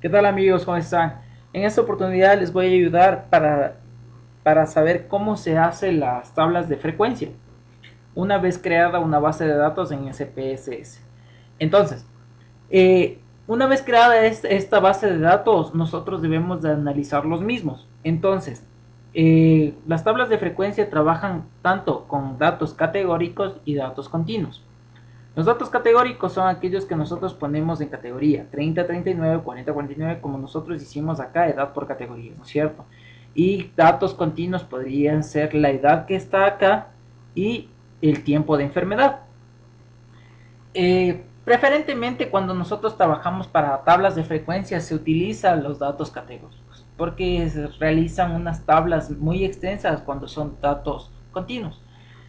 ¿Qué tal amigos? ¿Cómo están? En esta oportunidad les voy a ayudar para saber cómo se hacen las tablas de frecuencia una vez creada una base de datos en SPSS. Entonces, una vez creada esta base de datos, nosotros debemos de analizar los mismos. Entonces, las tablas de frecuencia trabajan tanto con datos categóricos y datos continuos. Los datos categóricos son aquellos que nosotros ponemos en categoría 30, 39, 40, 49, como nosotros hicimos acá, edad por categoría, ¿no es cierto? Y datos continuos podrían ser la edad que está acá y el tiempo de enfermedad. Preferentemente cuando nosotros trabajamos para tablas de frecuencia se utilizan los datos categóricos, porque se realizan unas tablas muy extensas cuando son datos continuos.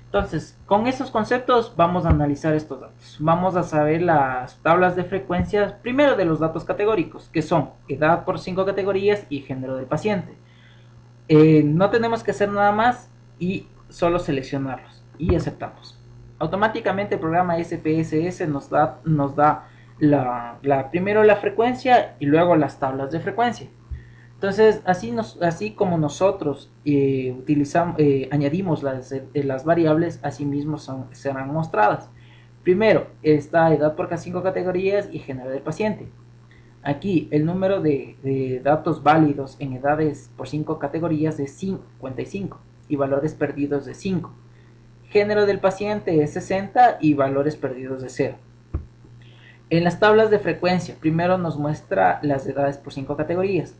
Entonces, con esos conceptos vamos a analizar estos datos. Vamos a saber las tablas de frecuencias, primero de los datos categóricos, que son edad por 5 categorías y género del paciente. No tenemos que hacer nada más y solo seleccionarlos y aceptamos. Automáticamente el programa SPSS nos da primero la frecuencia y luego las tablas de frecuencia. Entonces, así como nosotros añadimos las variables, así mismo serán mostradas. Primero está edad por cada 5 categorías y género del paciente. Aquí el número de datos válidos en edades por 5 categorías es 55 y valores perdidos de 5. Género del paciente es 60 y valores perdidos de 0. En las tablas de frecuencia, primero nos muestra las edades por 5 categorías.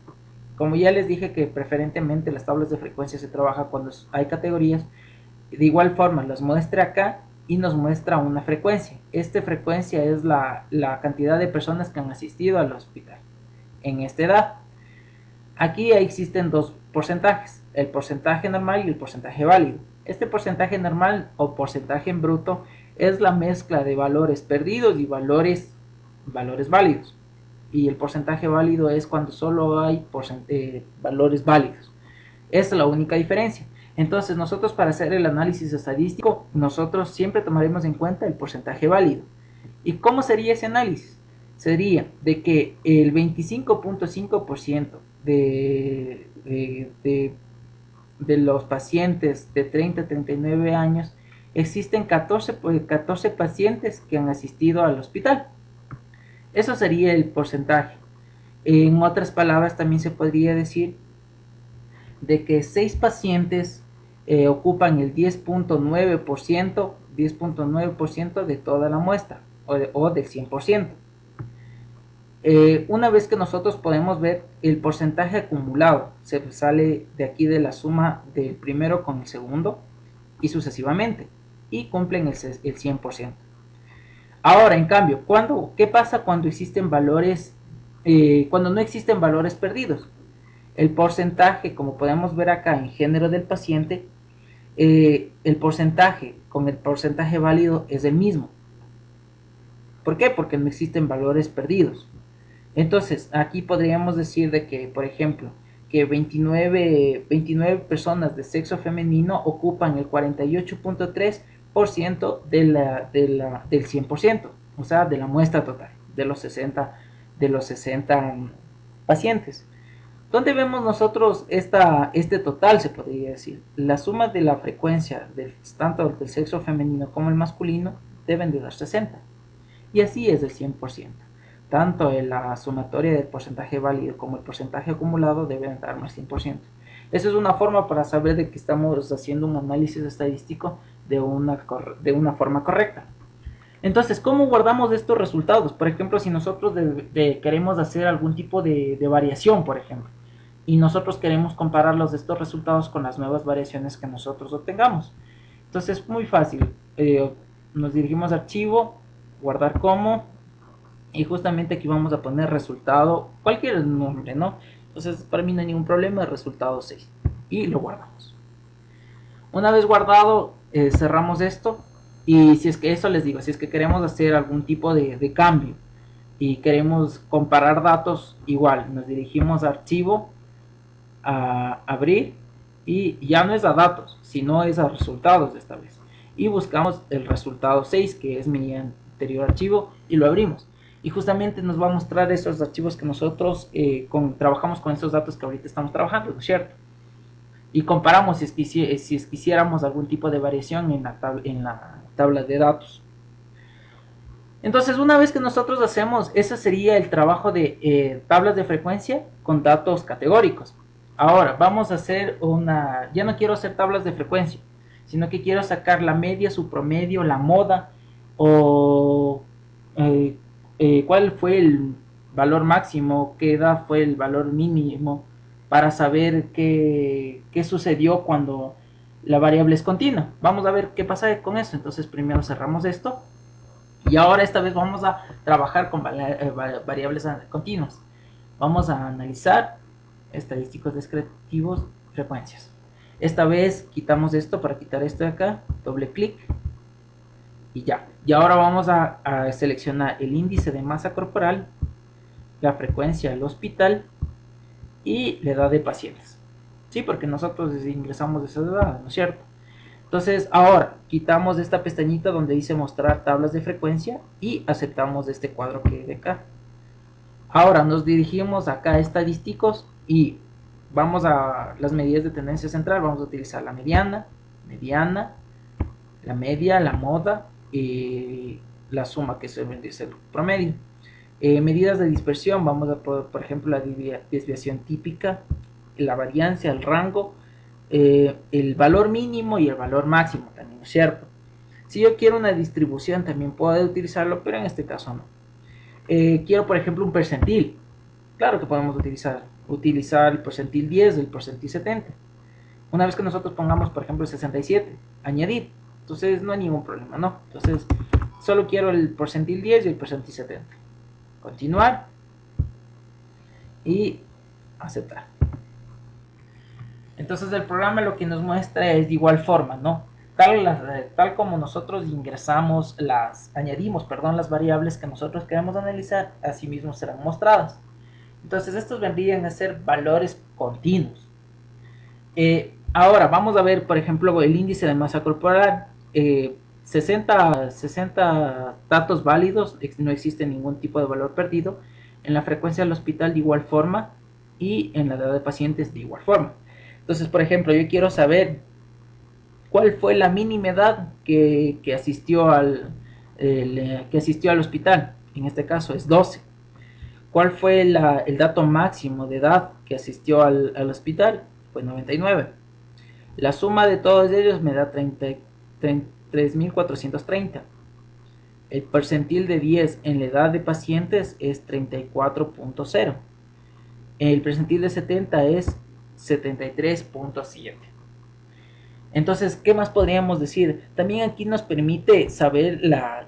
Como ya les dije que preferentemente las tablas de frecuencia se trabaja cuando hay categorías, de igual forma las muestra acá y nos muestra una frecuencia. Esta frecuencia es la cantidad de personas que han asistido al hospital en esta edad. Aquí existen dos porcentajes, el porcentaje normal y el porcentaje válido. Este porcentaje normal o porcentaje en bruto es la mezcla de valores perdidos y valores válidos. Y el porcentaje válido es cuando solo hay valores válidos. Esa es la única diferencia. Entonces nosotros para hacer el análisis estadístico, nosotros siempre tomaremos en cuenta el porcentaje válido. ¿Y cómo sería ese análisis? Sería de que el 25.5% de los pacientes de 30 a 39 años, existen 14 pacientes que han asistido al hospital. Eso sería el porcentaje. En otras palabras, también se podría decir de que 6 pacientes ocupan el 10.9% de toda la muestra o del 100%. Una vez que nosotros podemos ver el porcentaje acumulado, se sale de aquí de la suma del primero con el segundo y sucesivamente, y cumplen el 100%. Ahora, en cambio, ¿qué pasa cuando existen valores, cuando no existen valores perdidos? El porcentaje, como podemos ver acá en género del paciente, el porcentaje con el porcentaje válido es el mismo. ¿Por qué? Porque no existen valores perdidos. Entonces, aquí podríamos decir de que, por ejemplo, que 29 personas de sexo femenino ocupan el 48.3% del 100%, o sea, de la muestra total, de los 60 pacientes. ¿Dónde vemos nosotros este total, se podría decir? La suma de la frecuencia tanto del sexo femenino como el masculino deben de dar 60. Y así es del 100%. Tanto en la sumatoria del porcentaje válido como el porcentaje acumulado deben dar más 100%. Esa es una forma para saber de que estamos haciendo un análisis estadístico de una forma correcta. Entonces, ¿cómo guardamos estos resultados? Por ejemplo, si nosotros queremos hacer algún tipo de variación, por ejemplo, y nosotros queremos comparar estos resultados con las nuevas variaciones que nosotros obtengamos. Entonces, muy fácil. Nos dirigimos a archivo, guardar como, y justamente aquí vamos a poner resultado, cualquier nombre, ¿no? Entonces, para mí no hay ningún problema, resultado 6. Y lo guardamos. Una vez guardado, cerramos esto. Y si es que eso les digo, si es que queremos hacer algún tipo de cambio y queremos comparar datos, igual nos dirigimos a archivo, a abrir, y ya no es a datos, sino es a resultados de esta vez. Y buscamos el resultado 6, que es mi anterior archivo, y lo abrimos. y justamente nos va a mostrar esos archivos que nosotros trabajamos con esos datos que ahorita estamos trabajando, ¿no es cierto? Y comparamos si es que hiciéramos algún tipo de variación en la tabla de datos. Entonces, una vez que nosotros hacemos, ese sería el trabajo de tablas de frecuencia con datos categóricos. Ahora, vamos a hacer ya no quiero hacer tablas de frecuencia, sino que quiero sacar la media, su promedio, la moda, o cuál fue el valor máximo, qué edad fue el valor mínimo, para saber qué sucedió cuando la variable es continua. Vamos a ver qué pasa con eso. Entonces, primero cerramos esto. Y ahora esta vez vamos a trabajar con variables continuas. Vamos a analizar estadísticos descriptivos, frecuencias. Esta vez quitamos esto para quitar esto de acá, doble clic y ya. Y ahora vamos a seleccionar el índice de masa corporal, la frecuencia del hospital y la edad de pacientes. Sí, porque nosotros ingresamos de esa edad, ¿no es cierto? Entonces ahora quitamos esta pestañita donde dice mostrar tablas de frecuencia y aceptamos este cuadro que hay de acá. Ahora nos dirigimos acá a estadísticos y vamos a las medidas de tendencia central. Vamos a utilizar la mediana, la media, la moda y la suma, que es el promedio. Medidas de dispersión, vamos a por ejemplo la desviación típica, la variancia, el rango, el valor mínimo y el valor máximo también, ¿no es cierto? Si yo quiero una distribución también puedo utilizarlo, pero en este caso no. Quiero por ejemplo un percentil, claro que podemos utilizar el percentil 10, el percentil 70. Una vez que nosotros pongamos por ejemplo el 67, añadir, entonces no hay ningún problema, ¿no? Entonces solo quiero el percentil 10 y el percentil 70. Continuar y aceptar. Entonces el programa lo que nos muestra es de igual forma, ¿no? Tal como nosotros añadimos, las variables que nosotros queremos analizar, así mismo serán mostradas. Entonces estos vendrían a ser valores continuos. Ahora vamos a ver, por ejemplo, el índice de masa corporal. 60 datos válidos, no existe ningún tipo de valor perdido. En la frecuencia del hospital de igual forma y en la edad de pacientes de igual forma. Entonces, por ejemplo, yo quiero saber cuál fue la mínima edad que asistió al hospital. En este caso es 12. ¿Cuál fue el dato máximo de edad que asistió al hospital? Fue 99. La suma de todos ellos me da 3.430. El percentil de 10 en la edad de pacientes es 34.0. El percentil de 70 es 73.7. Entonces, ¿qué más podríamos decir? También aquí nos permite saber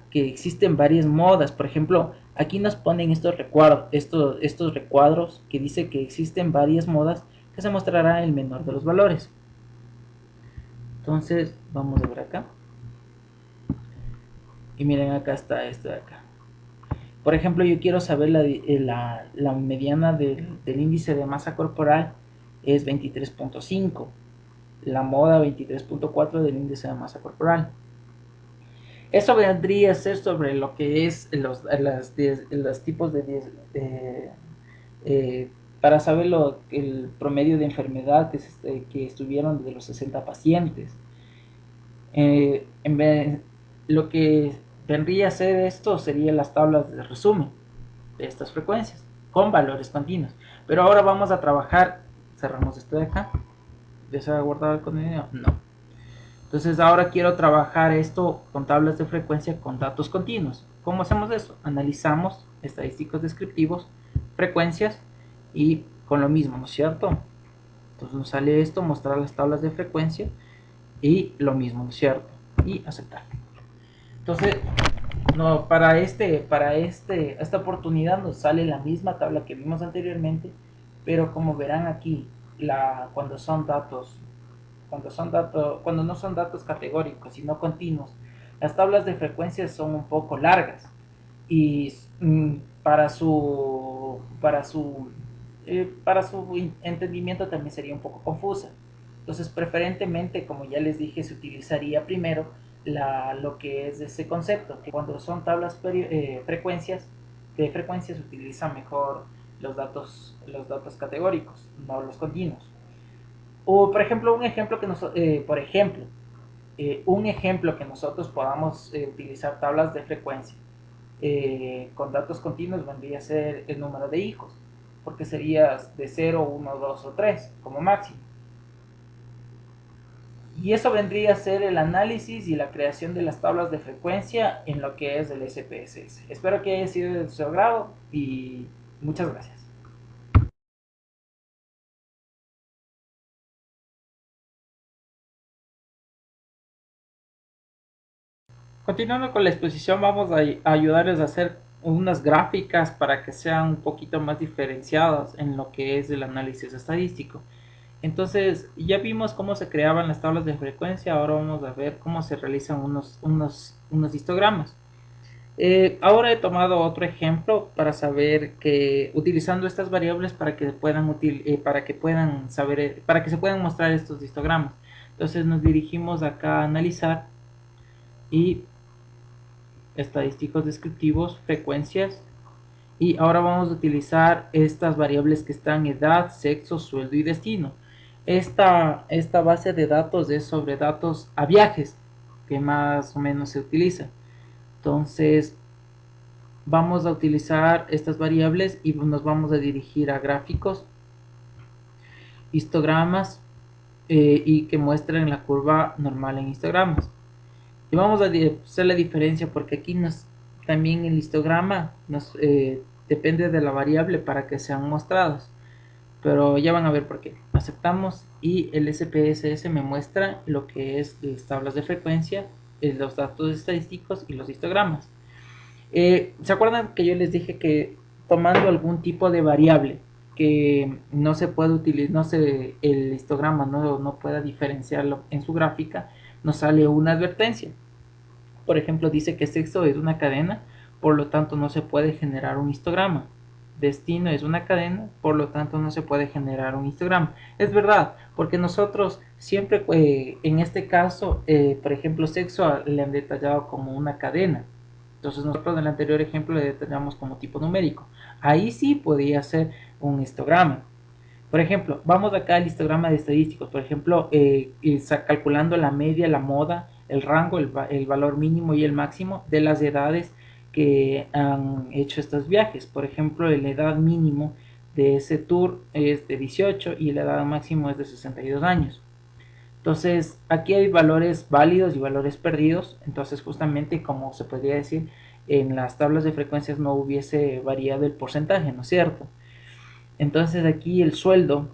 que existen varias modas. Por ejemplo, aquí nos ponen estos recuadros que dice que existen varias modas que se mostrará el menor de los valores. Entonces, vamos a ver acá. Y miren, acá está esto de acá. Por ejemplo, yo quiero saber la mediana del índice de masa corporal es 23.5. La moda 23.4 del índice de masa corporal. Eso vendría a ser sobre lo que es los tipos para saber el promedio de enfermedad que estuvieron de los 60 pacientes. Lo que vendría a ser esto serían las tablas de resumen de estas frecuencias con valores continuos. Pero ahora vamos a trabajar, cerramos esto de acá. ¿Ya se ha guardado el contenido? No. Entonces ahora quiero trabajar esto con tablas de frecuencia con datos continuos. ¿Cómo hacemos eso? Analizamos estadísticos descriptivos, frecuencias y con lo mismo, ¿no es cierto? Entonces nos sale esto, mostrar las tablas de frecuencia y lo mismo, ¿no es cierto? Y aceptar. Entonces, no, esta oportunidad nos sale la misma tabla que vimos anteriormente, pero como verán aquí, cuando no son datos categóricos sino continuos, las tablas de frecuencias son un poco largas y para su entendimiento también sería un poco confusa. Entonces, preferentemente, como ya les dije, se utilizaría primero lo que es ese concepto, que cuando son tablas frecuencias, de frecuencia se utilizan mejor los datos categóricos, no los continuos. O por ejemplo, un ejemplo que nosotros podamos utilizar tablas de frecuencia con datos continuos vendría a ser el número de hijos, porque sería de 0, 1, 2 o 3 como máximo. Y eso vendría a ser el análisis y la creación de las tablas de frecuencia en lo que es el SPSS. Espero que haya sido de su agrado y muchas gracias. Continuando con la exposición, vamos a ayudarles a hacer unas gráficas para que sean un poquito más diferenciadas en lo que es el análisis estadístico. Entonces, ya vimos cómo se creaban las tablas de frecuencia, ahora vamos a ver cómo se realizan unos histogramas. Ahora he tomado otro ejemplo para saber que utilizando estas variables para que puedan saber, para que se puedan mostrar estos histogramas. Entonces nos dirigimos acá a analizar y estadísticos descriptivos, frecuencias, y ahora vamos a utilizar estas variables que están edad, sexo, sueldo y destino. Esta base de datos es sobre datos a viajes que más o menos se utiliza. Entonces vamos a utilizar estas variables y nos vamos a dirigir a gráficos, histogramas y que muestren la curva normal en histogramas. Y vamos a hacer la diferencia porque aquí también el histograma depende de la variable para que sean mostrados. Pero ya van a ver por qué. Aceptamos y el SPSS me muestra lo que es las tablas de frecuencia, los datos estadísticos y los histogramas. ¿Se acuerdan que yo les dije que tomando algún tipo de variable que no se puede utilizar, el histograma no pueda diferenciarlo en su gráfica, nos sale una advertencia? Por ejemplo, dice que sexo es una cadena, por lo tanto no se puede generar un histograma. Destino es una cadena, por lo tanto no se puede generar un histograma. Es verdad, porque nosotros siempre, en este caso, por ejemplo, sexo le han detallado como una cadena. Entonces nosotros en el anterior ejemplo le detallamos como tipo numérico. Ahí sí podría ser un histograma. Por ejemplo, vamos acá al histograma de estadísticos. Por ejemplo, calculando la media, la moda, el rango, el valor mínimo y el máximo de las edades que han hecho estos viajes. Por ejemplo, la edad mínimo de ese tour es de 18 y la edad máximo es de 62 años. Entonces, aquí hay valores válidos y valores perdidos. Entonces, justamente como se podría decir, en las tablas de frecuencias no hubiese variado el porcentaje, ¿no es cierto? Entonces, aquí el sueldo,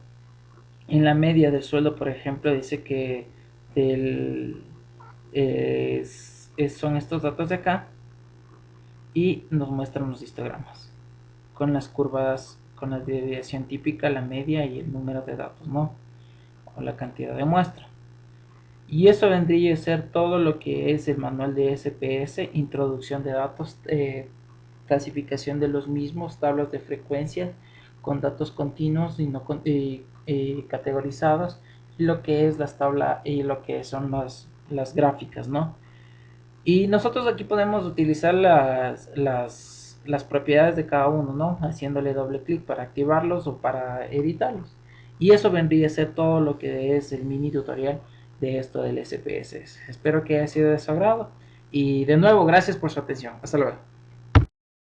en la media del sueldo, por ejemplo, dice que del, son estos datos de acá y nos muestran los histogramas con las curvas, con la desviación típica, la media y el número de datos, ¿no? O la cantidad de muestra. Y eso vendría a ser todo lo que es el manual de SPS, introducción de datos, clasificación de los mismos, tablas de frecuencia con datos continuos y no categorizados, y lo que es las tablas y lo que son las gráficas, ¿no? Y nosotros aquí podemos utilizar las propiedades de cada uno, ¿no? Haciéndole doble clic para activarlos o para editarlos. Y eso vendría a ser todo lo que es el mini tutorial de esto del SPSS. Espero que haya sido de su agrado. Y de nuevo, gracias por su atención. Hasta luego.